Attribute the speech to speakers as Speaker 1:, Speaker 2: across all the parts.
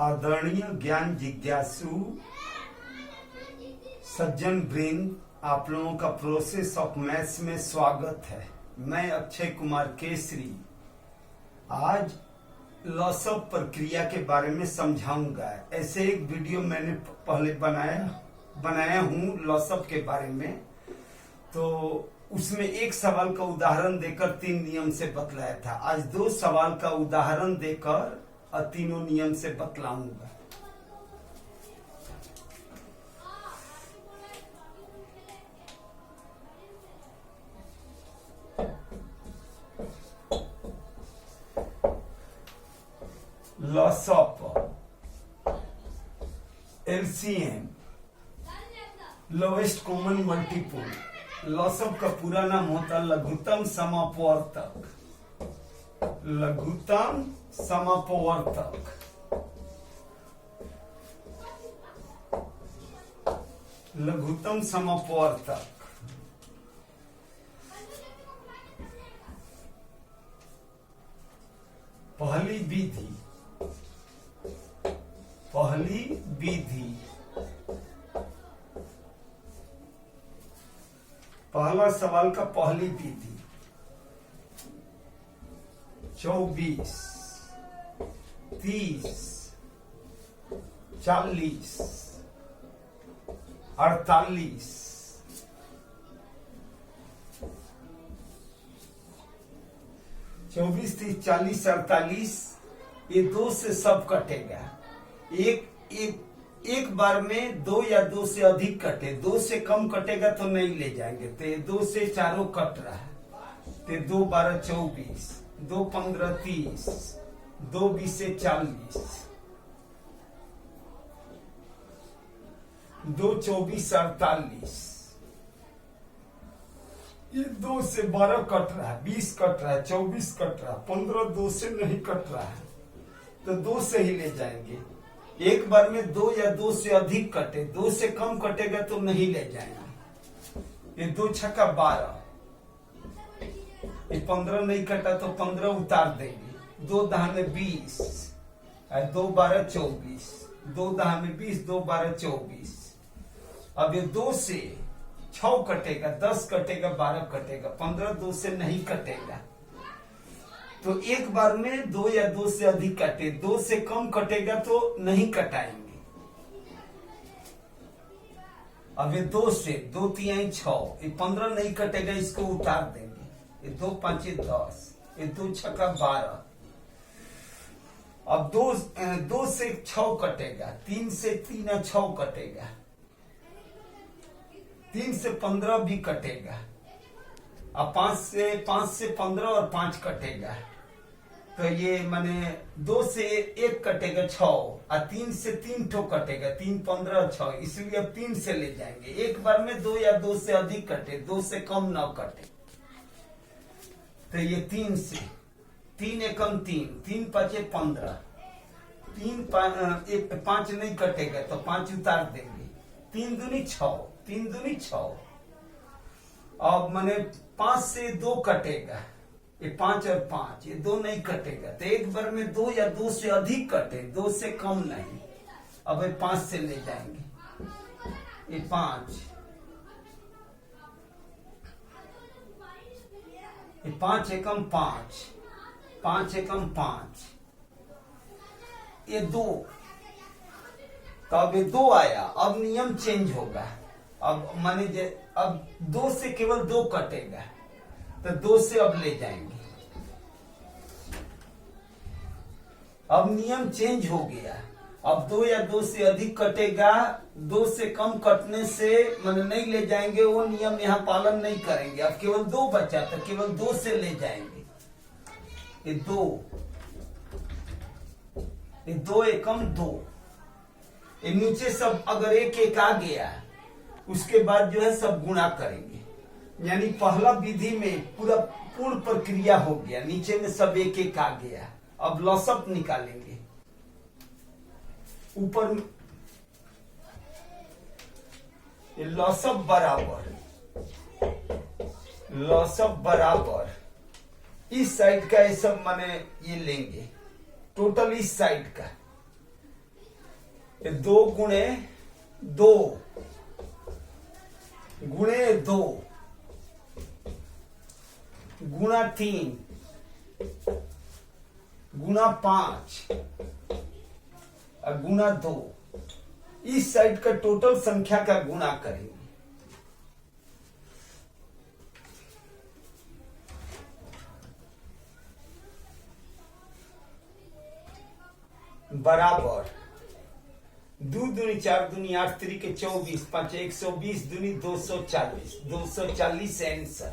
Speaker 1: आदरणीय ज्ञान जिज्ञासु सज्जन वृंद, आप लोगों का प्रोसेस ऑफ मैथ्स में स्वागत है। मैं अक्षय कुमार केसरी आज लॉस ऑफ प्रक्रिया के बारे में समझाऊंगा। ऐसे एक वीडियो मैंने पहले बनाया हूं लॉस ऑफ के बारे में, तो उसमें एक सवाल का उदाहरण देकर 3 नियम से बतलाया था। आज 2 सवाल का उदाहरण देकर और तीनों नियम से बतलाऊंगा। Loss of LCM, lowest common multiple. Loss of का पूरा नाम होता लघुत्तम समापवर्तक। लघुत्तम समापवर्तक, लघुत्तम समापवर्तक। पहली विधि पहला सवाल का पहली विधि 24, 30, 40, 48, 24, 30, 40, 48 ये 2 से सब कटेगा। एक बार में 2 या 2 से अधिक कटे, 2 से कम कटेगा तो नहीं ले जाएंगे। तो 2 से चारों कट रहा है, तो 2 12 24, 2 15 30, 2 20 से 40, 2 24 48। ये 2 से 12 कट रहा है, 20 कट रहा है, 24 कट रहा है, 15 2 से नहीं कट रहा है, तो 2 से ही ले जाएंगे। एक बार में 2 या 2 से अधिक कटे, 2 से कम कटेगा तो नहीं ले जाएंगे। ये 2 छक्का 12, ये 15 नहीं कटा तो 15 उतार देंगे। 2 दाह में 20, 2 12 24, 2 दाह में 20, 2 12 24। अब ये 2 से 6 कटेगा, 10 कटेगा, 12 कटेगा, 15 2 से नहीं कटेगा। तो एक बार में 2 या 2 से अधिक कटे, 2 से कम कटेगा तो नहीं कटाएंगे। अब ये 2 से 2 3 6, ये 15 नहीं कटेगा, इसको उतार देंगे। ये 2 5 10, ये 2 छक्का 12। अब 2 से 6 कटेगा, 3 से 3 6 कटेगा, 3 से 15 भी कटेगा। अब 5 से 15 और 5 कटेगा, तो ये माने 2 से 1 कटेगा 6, और 3 से 3 ठो कटेगा, 3 15 6, इसलिए अब 3 से ले जाएंगे। एक बार में 2 या 2 से अधिक कटे, 2 से कम न कटे, तो ये 3 से 3 एकम 3, 3 5 15, 3 5 नहीं कटेगा तो 5 उतार देंगे। 3 दूनी 6, 3 दूनी 6। अब माने 5 से 2 कटेगा, ये 5 और 5, ये 2 नहीं कटेगा, तो एक बार में 2 या 2 से अधिक कटे, 2 से कम नहीं। अब ये 5 से ले जाएंगे। ये 5, ये 5 एकम 5, 5 एकम 5, ये 2। तो अब ये 2 आया, अब नियम चेंज होगा। अब माने अब 2 से केवल 2 कटेगा, तो 2 से अब ले जाएंगे। अब नियम चेंज हो गया। अब 2 या 2 से अधिक कटेगा, 2 से कम कटने से माने नहीं ले जाएंगे, वो नियम यहाँ पालन नहीं करेंगे। अब केवल 2 बचा, तो केवल 2 से ले जाएंगे। ये 2 एकम 2। ये नीचे सब अगर 1 1 आ गया, उसके बाद जो है सब गुणा करेंगे। यानी पहला विधि में पूर्ण प्रक्रिया हो गया, नीचे में सब 1 1 आ गया। अब लॉस ऑफ निकालेंगे। ऊपर लॉस ऑफ बराबर इस साइड का ये सब माने ये लेंगे टोटल इस साइड का, ये 2 गुणे 2 गुणे 2 गुणा 3 गुणा 5 और गुणा 2। इस साइड का टोटल संख्या का गुणा करेंगे। बराबर 2 दूनी 4 दूनी 8 तरीके 24 5 120 दूनी 240 240 आंसर।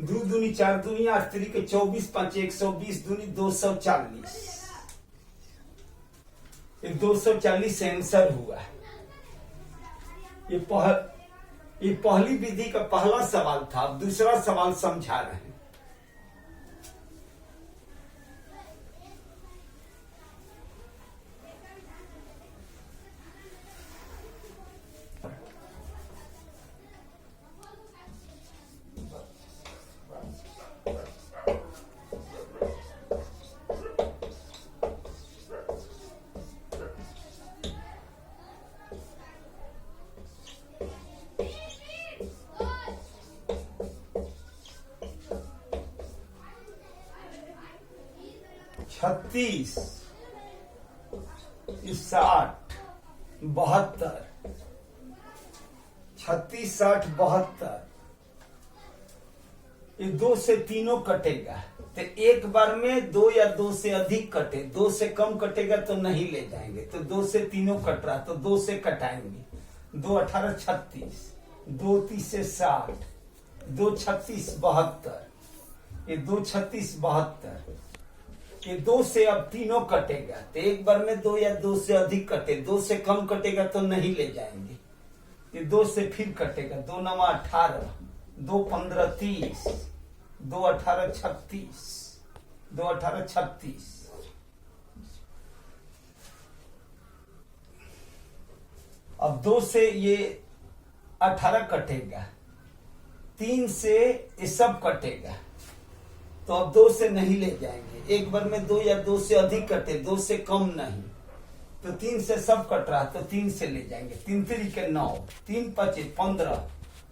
Speaker 1: 2 दूनी 4 दूनी 8 तरीके 24 5 120 दूनी 240 240 आंसर हुआ। ये पहली विधि का पहला सवाल था। अब दूसरा सवाल समझा रहे हैं। छत्तीस 60 72 36 60 72। ये 2 से तीनों कटेगा तो एक बार में 2 या 2 से अधिक कटे। 2 से कम कटेगा तो नहीं ले जाएंगे। तो 2 से तीनों कट रहा तो 2 से कटाएंगे। 2 18 36 2 30 से 60 2 36 72। ये 2 36 72। ये 2 से अब तीनों कटेगा तो एक बार में 2 या 2 से अधिक कटे। 2 से कम कटेगा तो नहीं ले जाएंगे। ये 2 से फिर कटेगा। 2 9 18 2 15 30 2 18 36 2 18 36। अब 2 से ये 18 कटेगा। 3 से ये सब कटेगा तो अब 2 से नहीं ले जाएंगे। एक बार में 2 या 2 से अधिक कटे। 2 से कम नहीं तो 3 से सब कट रहा तो 3 से ले जाएंगे। 3 3 के 9 3 5 15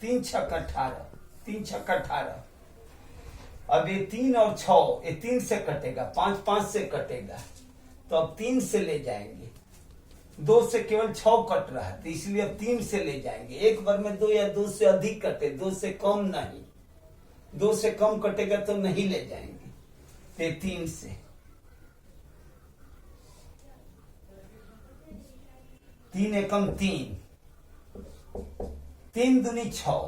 Speaker 1: 3 6 18 3 6 18। अब ये 3 और 6 ये 3 से कटेगा। 5 5 से कटेगा तो अब 3 से ले जाएंगे। 2 से केवल 6 कट रहा है तो इसलिए अब 3 से ले जाएंगे। एक बार में 2 या 2 से अधिक कटे। 2 से कम नहीं। 2 से कम कटेगा तो नहीं ले जाएंगे। 3 से 3 एकम 3 3 दूनी 6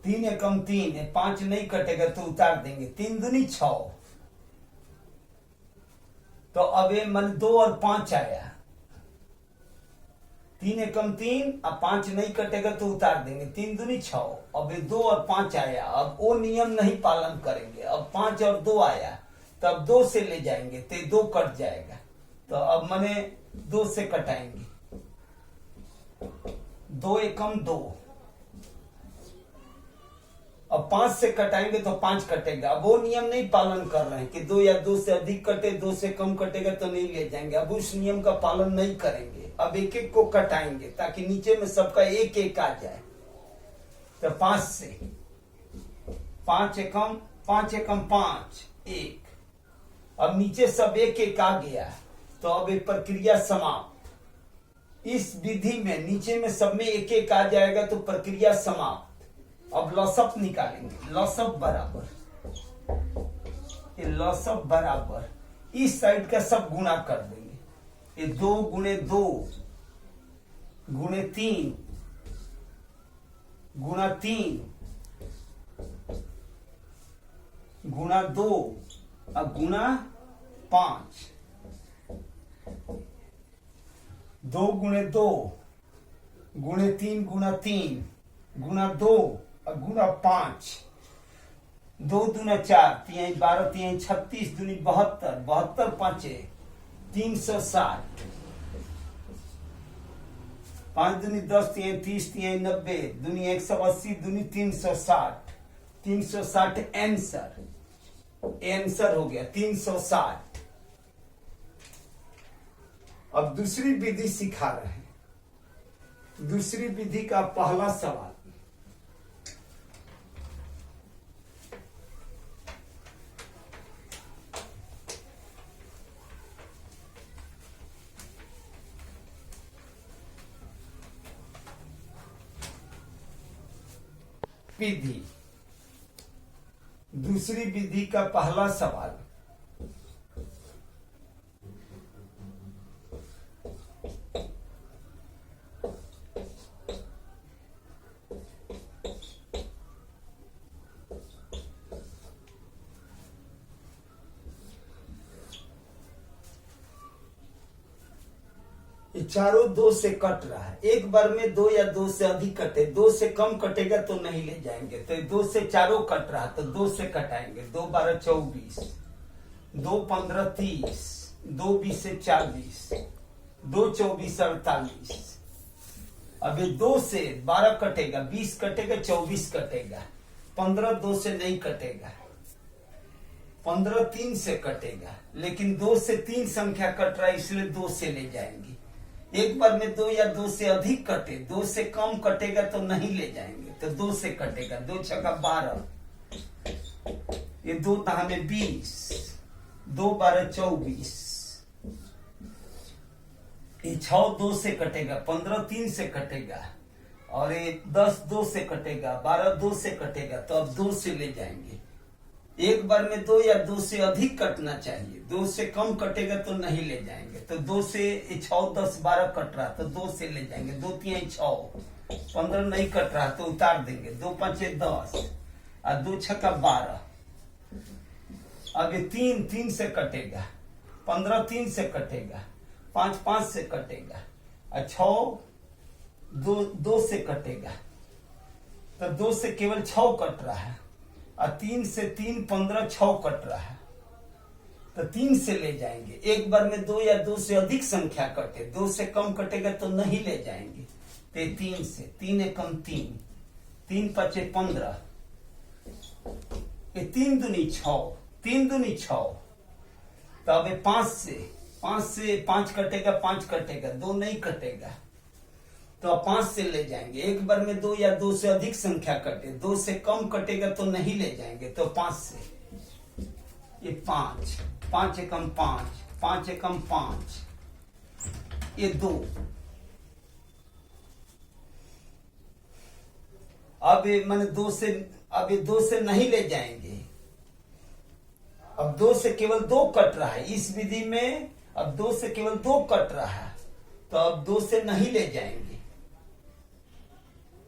Speaker 1: 3 एकम 3 5 नहीं कटेगा तो उतार देंगे। 3 दूनी 6 तो अब ये मन 2 और 5 आया। 3 एकम 3 अब 5 नहीं कटेगा तो उतार देंगे। 3 दूनी 6 अब ये 2 और 5 आया। अब वो नियम नहीं पालन करेंगे। अब 5 और 2 आया तब 2 से ले जाएंगे तो 2 कट जाएगा। तो अब मने 2 से कटाएंगे। 2 एकम 2 अब 5 से कटाएंगे तो 5 कटेगा। अब वो नियम नहीं पालन कर रहे हैं कि 2 या 2 से अधिक कटे। 2 से कम कटेगा तो नहीं ले जाएंगे। अब उस नियम का पालन नहीं करेंगे। अब एक एक को कटाएंगे ताकि नीचे में सबका एक एक आ जाए। तो 5 से 5 एकम 5 1। अब नीचे सब एक एक आ गया तो अब एक प्रक्रिया समाप्त। इस विधि में नीचे में सब में एक एक आ जाएगा तो प्रक्रिया समाप्त। अब लसअप निकालेंगे। लसअप बराबर ये लसअप बराबर इस साइड का सब गुणा कर देंगे। ये 2 गुणे 2 गुणे 3 गुणा 3 गुणा 2 और गुणा 5। 2 गुणे 2 गुणे 3 गुणा 3 गुणा 2 और गुणा 5। 2 दूना 4 3 12 3 36 दूनी 72 72 5 360। 5 दूनी 10 3 30 3 90 दूनी 180 दूनी 360 360 आंसर हो गया 360। अब दूसरी विधि सिखा रहे हैं। दूसरी विधि का पहला सवाल, विधि, दूसरी विधि का पहला सवाल, ये चारों दो से कट रहा है। एक बार में दो या दो से अधिक कटे, दो से कम कटेगा तो नहीं ले जाएंगे। तो दो से चारों कट रहा तो दो से कटाएंगे। 2 12 24, 2 15 30, 2 20 40, 2 24 48। अब ये 2 से 12 कटेगा, 20 कटेगा, 24 कटेगा, 15 2 से नहीं कटेगा, 15 3 से कटेगा, लेकिन 2 से 3 संख्या कट रहा है इसलिए 2 से ले जाएंगे। एक बार में 2 या 2 से अधिक कटे, 2 से कम कटेगा तो नहीं ले जाएंगे, तो 2 से कटेगा। 2 छक्का 12, ये 2 तहा में 20, 2 12 24, ये 6 2 से कटेगा, 15 3 से कटेगा, और ये 10 2 से कटेगा, 12 2 से कटेगा, तो अब 2 से ले जाएंगे। एक बार में 2 या 2 से अधिक कटना चाहिए, 2 से कम कटेगा तो नहीं ले जाएंगे। तो 2 से 6 10 12 कट रहा तो 2 से ले जाएंगे। 2 3 6, 15 नहीं कट रहा तो उतार देंगे। 2 5 10 और 2 छक्का 12। अब ये 3 3 से कटेगा, 15 3 से कटेगा, 5 5 से कटेगा, और 6 2 से कटेगा। तो 2 से केवल 6 कट रहा है, और 3 से 3 15 6 कट रहा है, तो 3 से ले जाएंगे। एक बार में 2 या 2 से अधिक संख्या कटे, 2 से कम कटेगा तो नहीं ले जाएंगे। तो 3 से, 3 एकम 3, 3 5 15, ये 3 दूनी 6, 3 दूनी 6। तो अब 5 से 5 कटेगा, 5 कटेगा, 2 नहीं कटेगा, तो 5 से ले जाएंगे। एक बार में 2 या 2 से अधिक संख्या कटे, 2 से कम कटेगा तो नहीं ले जाएंगे, तो 5 से, ये 5, 5 एकम 5, 5 एकम 5, ये 2। अब ये मैंने 2 से, अब ये 2 से नहीं ले जाएंगे। अब 2 से केवल 2 कट रहा है इस विधि में। अब 2 से केवल 2 कट रहा है, तो अब 2 से नहीं ले जाएंगे।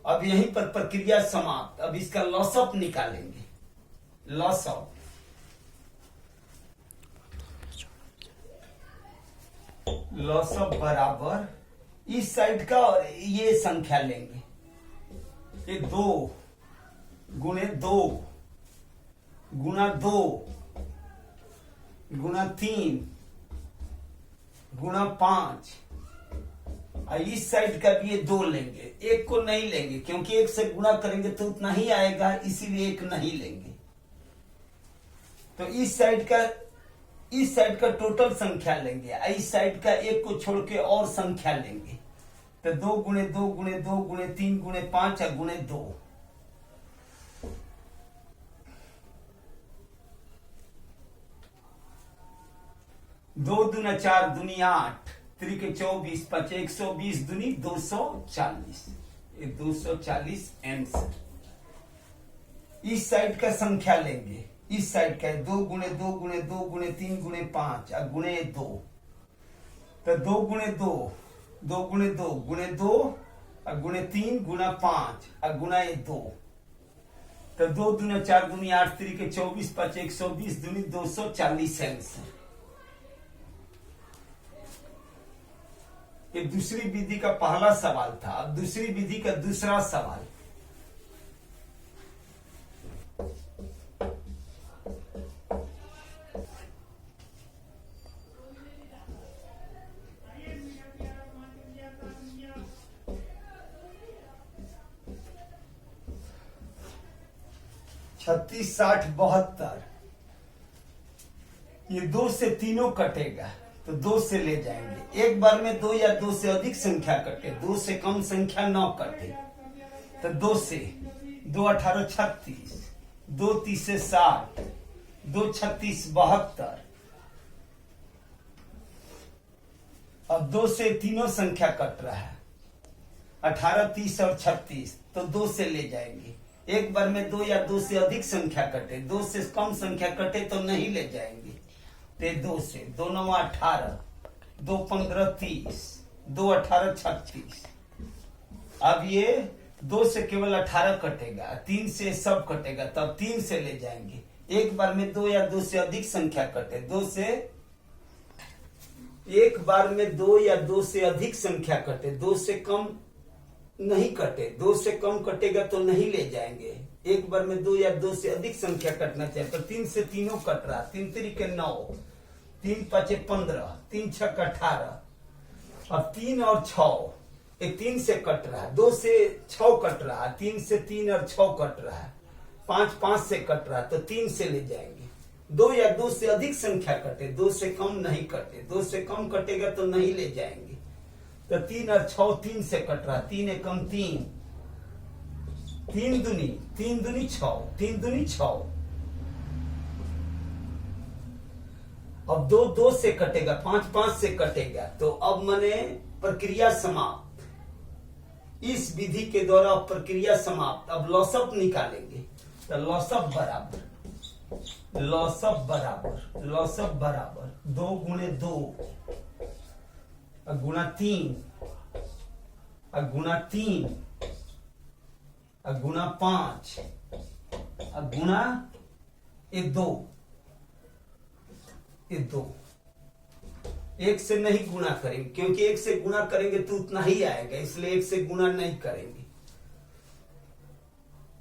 Speaker 1: अब यहीं पर प्रक्रिया समाप्त। अब इसका लॉसअप निकालेंगे। लॉसअप, लॉसअप बराबर इस साइड का और ये संख्या लेंगे। ये 2 गुणे 2 गुना 2 गुना 3 गुना 5, और इस साइड का भी ये 2 लेंगे। एक को नहीं लेंगे क्योंकि एक से गुणा करेंगे तो उतना ही आएगा, इसीलिए एक नहीं लेंगे। तो इस साइड का टोटल संख्या लेंगे, इस साइड का एक को छोड़ के और संख्या लेंगे। तो 2 गुणे 2 गुणे 2 गुणे 3 गुणे 5 और गुणे 2। 2 दूना 4 दूनी 8, 3 के 24 5 120 दूनी 240, ये 240 आंसर। इस साइड का संख्या लेंगे, इस साइड का 2 गुणे 2 गुणे 2 गुणे 3 गुणे 5 और गुणे 2। तो 2 गुणे 2, 2 गुणे 2 गुणे 2 और गुणे 3 गुना 5 और गुना 2। तो 2 दूना 4 दूनी 8, 3 के 24 5 120 दूनी 240 आंसर। ये दूसरी विधि का पहला सवाल था। अब दूसरी विधि का दूसरा सवाल, छत्तीस 60 72, ये 2 से तीनों कटेगा। तो 2 से ले जाएंगे। एक बार में 2 या 2 से अधिक संख्या कटे, 2 से कम संख्या न कटे, तो 2 से 2 18 36, 2 30 60, 2 36 72। अब 2 से तीनों संख्या कट रहा है, 18 30 और 36, तो 2 से ले जाएंगे। एक बार में 2 या 2 से अधिक संख्या कटे, 2 से कम संख्या कटे तो नहीं ले जाएंगे। ते 2 से 2 9 18, 2 15 30, 2 18 36। अब ये 2 से केवल 18 कटेगा, 3 से सब कटेगा, तब 3 से ले जाएंगे। एक बार में 2 या 2 से अधिक संख्या कटे, 2 से एक बार में 2 या 2 से अधिक संख्या कटे, 2 से कम नहीं कटे, 2 से कम कटेगा तो नहीं ले जाएंगे। एक बार में 2 या 2 से अधिक संख्या कटना चाहिए, तो 3 से तीनों कट रहा, 3 3 9, 3 5 15, 3 6 18। अब 3 और 6, एक 3 से कट रहा है, 2 से 6 कट रहा है, 3 से 3 और 6 कट रहा है, 5 5 से कट रहा है, तो 3 से ले जाएंगे। 2 या 2 से अधिक संख्या कटे, 2 से कम नहीं कटे, 2 से कम कटेगा तो नहीं ले जाएंगे। तो 3 और 6 3 से कट रहा, 3 एकम 3, 3 दूनी 6, 3 दूनी 6। अब 2 2 से कटेगा, 5 5 से कटेगा, तो अब मने प्रक्रिया समाप्त। इस विधि के द्वारा प्रक्रिया समाप्त। अब लॉसअप निकालेंगे, तो लॉसअप बराबर 2 गुणे 2 गुणा 3 गुणा 3 गुणा 5 गुणा 2। 1 से नहीं गुणा करेंगे, क्योंकि 1 से गुणा करेंगे तो उतना ही आएगा, इसलिए 1 से गुणा नहीं करेंगे।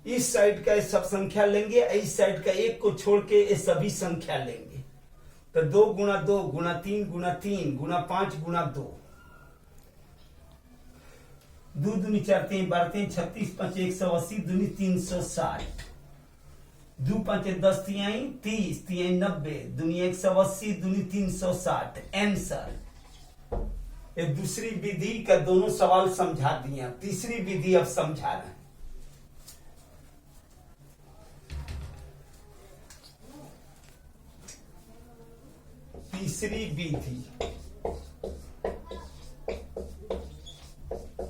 Speaker 1: इस साइड का सब संख्या लेंगे, इस साइड का 1 को छोड़ के ये सभी संख्या लेंगे। तो 2 गुणा 2 गुणा 3 गुणा 3 गुणा 5 गुणा 2। 2 दूनी 4 3 12 3 36 5 180 दूनी 360। 2 5 10 3 30 3 90 दूनी 180 दूनी 360। आंसर। ये दूसरी विधि का दोनों सवाल समझा दिया, तीसरी विधि अब समझा रहे हैं।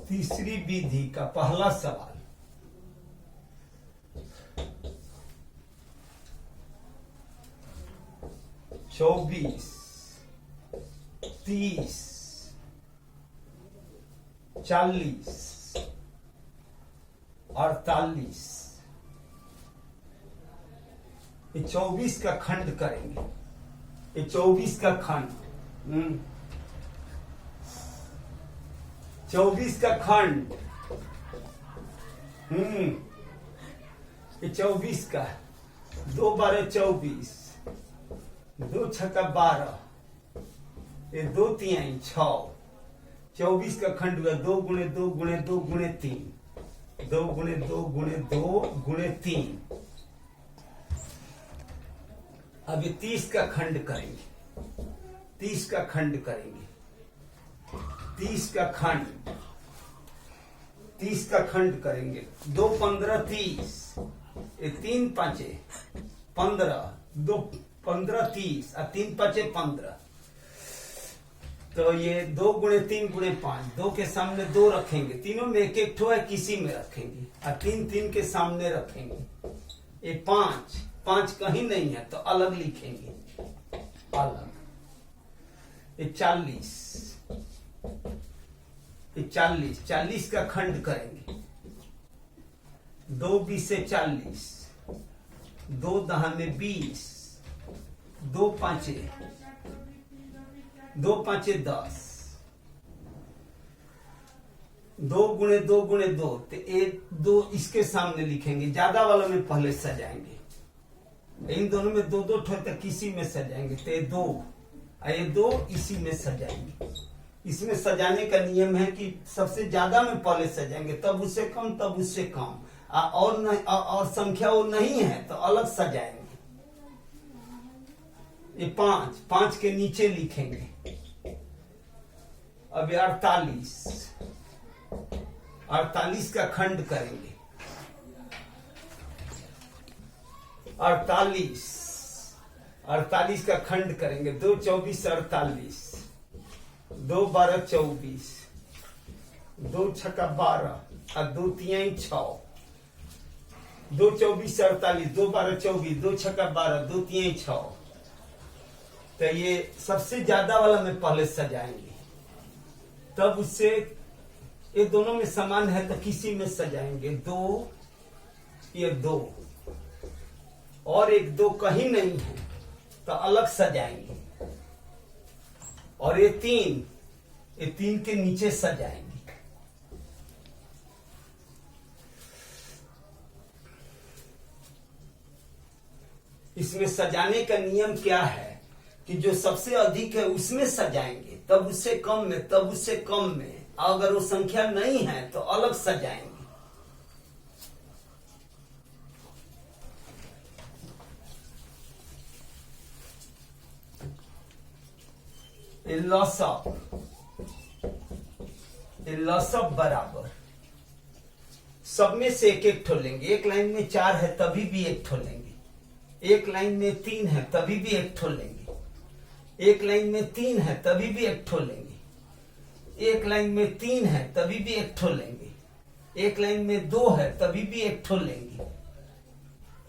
Speaker 1: तीसरी विधि का पहला सवाल। चौबीस 30 40 48। ये 24 का खंड करेंगे, ये 24 का खंड 24 का खंड ये 24 का 2 12 24, 2 छक्का 12, ये 2 3 6। 24 का खंड हुआ 2 गुणे 2 गुणे 2 गुणे 3, 2 गुणे 2 गुणे 2 गुणे 3। अब ये 30 का खंड करेंगे, 30 का खंड करेंगे, 30 का खंड करेंगे। 2 15 30, ये 3 5 15, 2 15 30 और 3 5 15। तो ये 2 गुणे 3 गुणे 5, 2 के सामने 2 रखेंगे, तीनों में एक एक ठो है, किसी में रखेंगे, और 3 3 के सामने रखेंगे। ये 5 5 कहीं नहीं है तो अलग लिखेंगे, अलग। ये 40, ये 40 का खंड करेंगे। 2 20 से 40, 2 दहाने 20, 2 5 10, 2 गुणे 2 गुणे 2, तो 1 2 इसके सामने लिखेंगे, ज्यादा वाला में पहले सजाएंगे। इन दोनों में 2 2 ठो तक किसी में सजाएंगे, तो ये 2 ये 2 इसी में सजाएंगे। इसमें सजाने का नियम है कि सबसे ज्यादा में पहले सजाएंगे, तब उससे कम, तब उससे कम, और नहीं, और संख्या वो नहीं है तो अलग सजाएंगे। ये 5 5 के नीचे लिखेंगे, अब 48 का खंड करेंगे। 48 का खंड करेंगे। 2 24 48, 2 12 24, 2 छक्का 12 और 2 तिहाई 6, 2 24 48, 2 12 24, 2 छक्का 12, 2 तिहाई 6। तो ये सबसे ज्यादा वाला में पहले सजाएंगे, तब उससे ये दोनों में समान है तो किसी में सजाएंगे। 2 ये 2 और एक 2 कहीं नहीं है तो अलग सजाएंगे। और ये 3 के नीचे सजाएंगे। इसमें सजाने का नियम क्या है कि जो सबसे अधिक है उसमें सजाएंगे, तब उससे कम में, तब उससे कम में। अगर वो संख्या नहीं है तो अलग सजाएंगे। लसअप बराबर सब में से एक ठो लेंगे। एक लाइन में 4 है तभी भी एक ठो लेंगे। एक लाइन में 3 है तभी भी एक ठो लेंगे। एक लाइन में 3 है तभी भी एक ठो लेंगे। एक लाइन में 3 है तभी भी एक ठो लेंगे। एक लाइन में 2 है तभी भी एक ठो लेंगे।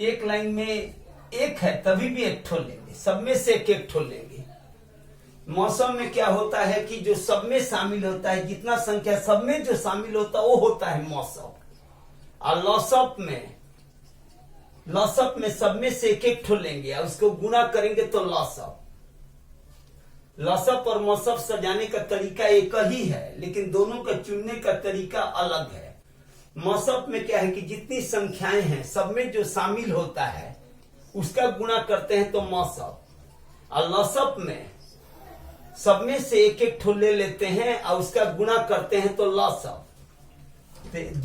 Speaker 1: एक लाइन में 1 है तभी भी एक ठो लेंगे। सब में से एक ठो लेंगे। मौसम में क्या होता है कि जो सब में शामिल होता है, जितना संख्या सब में जो शामिल होता है वो होता है मौसम। और लसअप में सब में से एक ठो लेंगे और उसको गुना करेंगे तो लसअप। लसअप और मौसअप सजाने का तरीका एक ही है, लेकिन दोनों का चुनने का तरीका अलग है। मौसअप में क्या है कि जितनी संख्याएं हैं सब में जो शामिल होता है उसका गुणा करते हैं तो मौसअप। और लसअप में सब में से एक ठो ले लेते हैं और उसका गुणा करते हैं तो लसअप।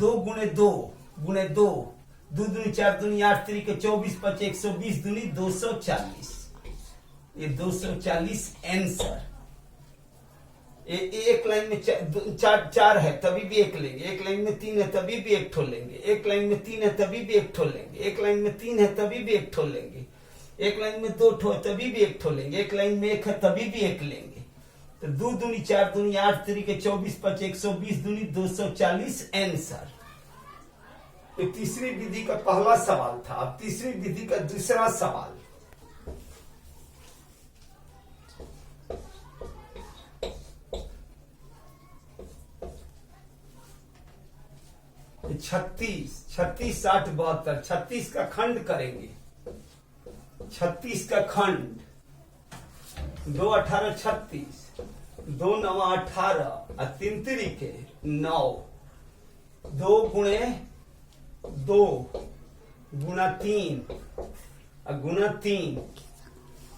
Speaker 1: 2 गुणे 2 गुणे 2, 2 दूनी 4 दूनी 8 3 24 5 120 दूनी 240। ये 240 आंसर। एक लाइन में 4 है तभी भी एक लेंगे। एक लाइन में 3 है तभी भी एक ठो लेंगे। एक लाइन में 3 है तभी भी एक ठो लेंगे। एक लाइन में 3 है तभी भी एक ठो लेंगे। एक लाइन में 2 ठो तभी भी एक ठो लेंगे। एक लाइन में 1 है तभी भी एक लेंगे। तो 2 दूनी 4 दूनी 8 3 24 5 120 दूनी 240 आंसर। तो तीसरी विधि का पहला सवाल था। अब तीसरी विधि का दूसरा सवाल। 36 60 72 36 का खंड करेंगे। 36 का खंड 2 18 36, 2 9 18 और 3 3 9, 2 गुणे 2 गुना 3 और गुना 3,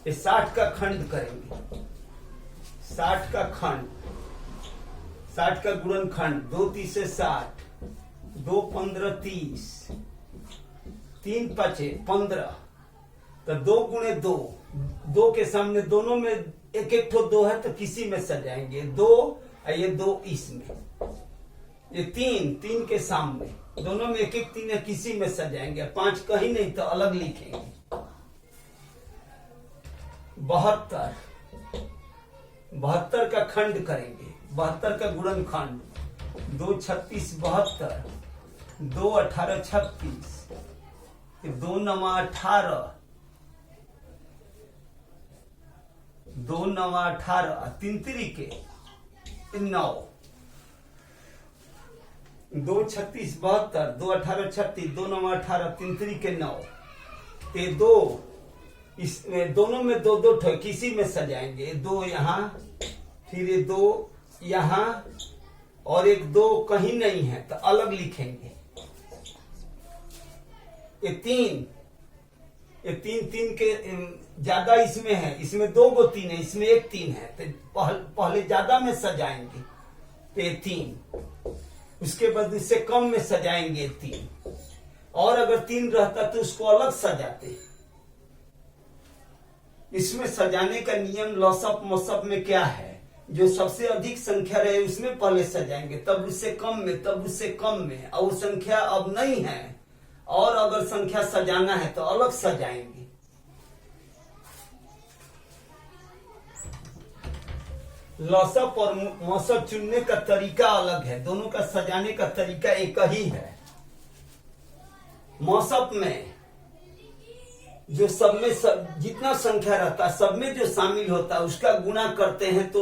Speaker 1: ये 60 का खंड करेंगे। 60 का खंड, 60 का गुणनखंड 2 3 60, 2 15 30, 3 5 15। तो 2 गुणे 2, 2 के सामने दोनों में एक एक ठो 2 है तो किसी में सजाएंगे। 2 और ये 2 इसमें। ये 3 के सामने दोनों में एक एक 3 है, किसी में सजाएंगे। 5 कहीं नहीं तो अलग लिखेंगे। 72 का खंड करेंगे। 72 का गुणनखंड 2 36 72, 2 18 36, 2 9 18, 2 9 18, 3 3 9, 2 36 72, 2 18 36, 2 9 18, 3 3 9। ये 2 इसमें दोनों में 2 2 ठो किसी में सजाएंगे। 2 यहाँ, फिर ये 2 यहाँ और एक 2 कहीं नहीं है तो अलग लिखेंगे। ये 3 के ज्यादा इसमें है। इसमें 2 गो 3 है, इसमें एक 3 है तो पहले ज्यादा में सजाएंगे तो ये 3। उसके बाद इससे कम में सजाएंगे 3। और अगर 3 रहता तो उसको अलग सजाते। इसमें सजाने का नियम लसअप मसअप में क्या है जो सबसे अधिक संख्या रहे उसमें पहले सजाएंगे, तब उससे कम में, तब उससे कम में, और वो संख्या अब नहीं है और अगर संख्या सजाना है तो अलग सजाएंगे। लसप और मसप चुनने का तरीका अलग है, दोनों का सजाने का तरीका एक ही है। मसप में जो सब में जितना संख्या रहता है सब में जो शामिल होता है उसका गुणा करते हैं तो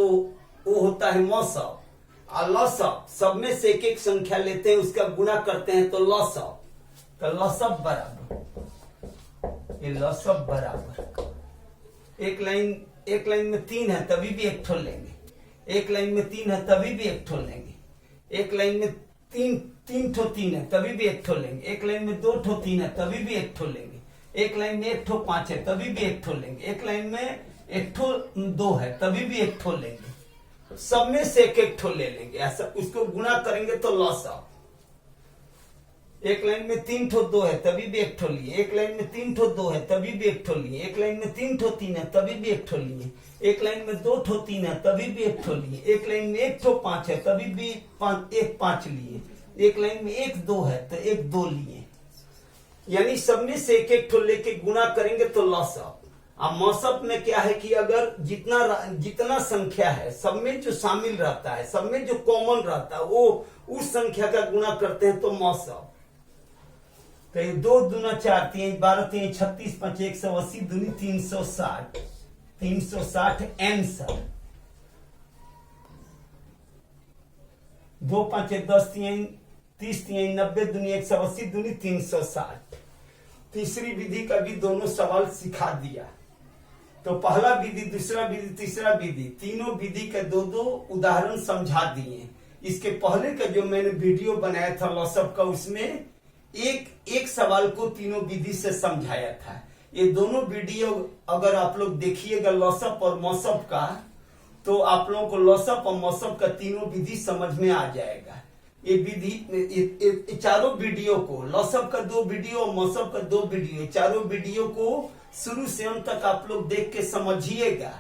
Speaker 1: वो होता है मसप। और लसप सब में से एक एक संख्या लेते हैं उसका गुणा करते हैं तो लसप। तो लसप बराबर, ये लसप बराबर एक लाइन में 3 है तभी भी एक ठो लेंगे, एक लाइन में 3 है तभी भी एक ठो लेंगे, एक लाइन में तीन ठो 3 है तभी भी एक ठो लेंगे, एक लाइन में 2 ठो 3 है तभी भी एक ठो लेंगे, एक लाइन में 1 ठो 5 है तभी भी एक ठो लेंगे, एक लाइन में 1 ठो 2 है तभी भी एक ठो लेंगे। सब में से एक ठो ले लेंगे, ऐसा उसको गुणा करेंगे तो लसप। एक लाइन में 3 ठो 2 है तभी भी एक ठो लिए, एक लाइन में 3 ठो 2 है तभी भी एक ठो लिए, एक लाइन में 3 ठो 3 है तभी भी एक ठो लिए, एक लाइन में 2 ठो 3 है तभी भी एक ठो लिए, एक लाइन में 1 ठो 5 है तभी भी एक 5 लिए, एक लाइन में 1 2 है तो 1 2 लिए। यानी सब में से एक ठो लेके गुणा करेंगे तो लसप। अब मसप में क्या है कि अगर जितना संख्या है सब में जो शामिल रहता है, सब में जो कॉमन रहता है वो उस संख्या का गुणा करते हैं तो मसप। तो 2 दूना 4 3 12 3 36 5 180 दूनी 360 360 आंसर। 2 5 10 3 30 3 90 दूनी 180 दूनी 360। तीसरी विधि का भी दोनों सवाल सिखा दिया। तो पहला विधि, दूसरा विधि, तीसरा विधि, तीनों विधि के 2 उदाहरण समझा दिए। इसके पहले का जो मैंने वीडियो बनाया था लसप का, उसमें एक सवाल को तीनों विधि से समझाया था। ये दोनों वीडियो अगर आप लोग देखिएगा लसप और मसप का, तो आप लोगों को लसप और मसप का तीनों विधि समझ में आ जाएगा। ये विधि चारों वीडियो को, लसप का 2 वीडियो और मसप का 2 वीडियो, चारों वीडियो को शुरू से अंत तक आप लोग देख के समझिएगा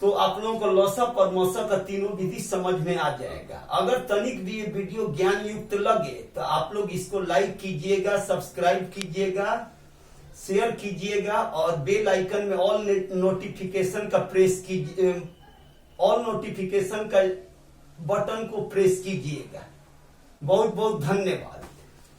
Speaker 1: तो आप लोगों को लसप और मसप का तीनों विधि समझ में आ जाएगा। अगर तनिक भी ये वीडियो ज्ञान युक्त लगे तो आप लोग इसको लाइक कीजिएगा, सब्सक्राइब कीजिएगा, शेयर कीजिएगा और बेल आइकन में ऑल नोटिफिकेशन का प्रेस कीजिए, ऑल नोटिफिकेशन का बटन को प्रेस कीजिएगा। बहुत बहुत धन्यवाद।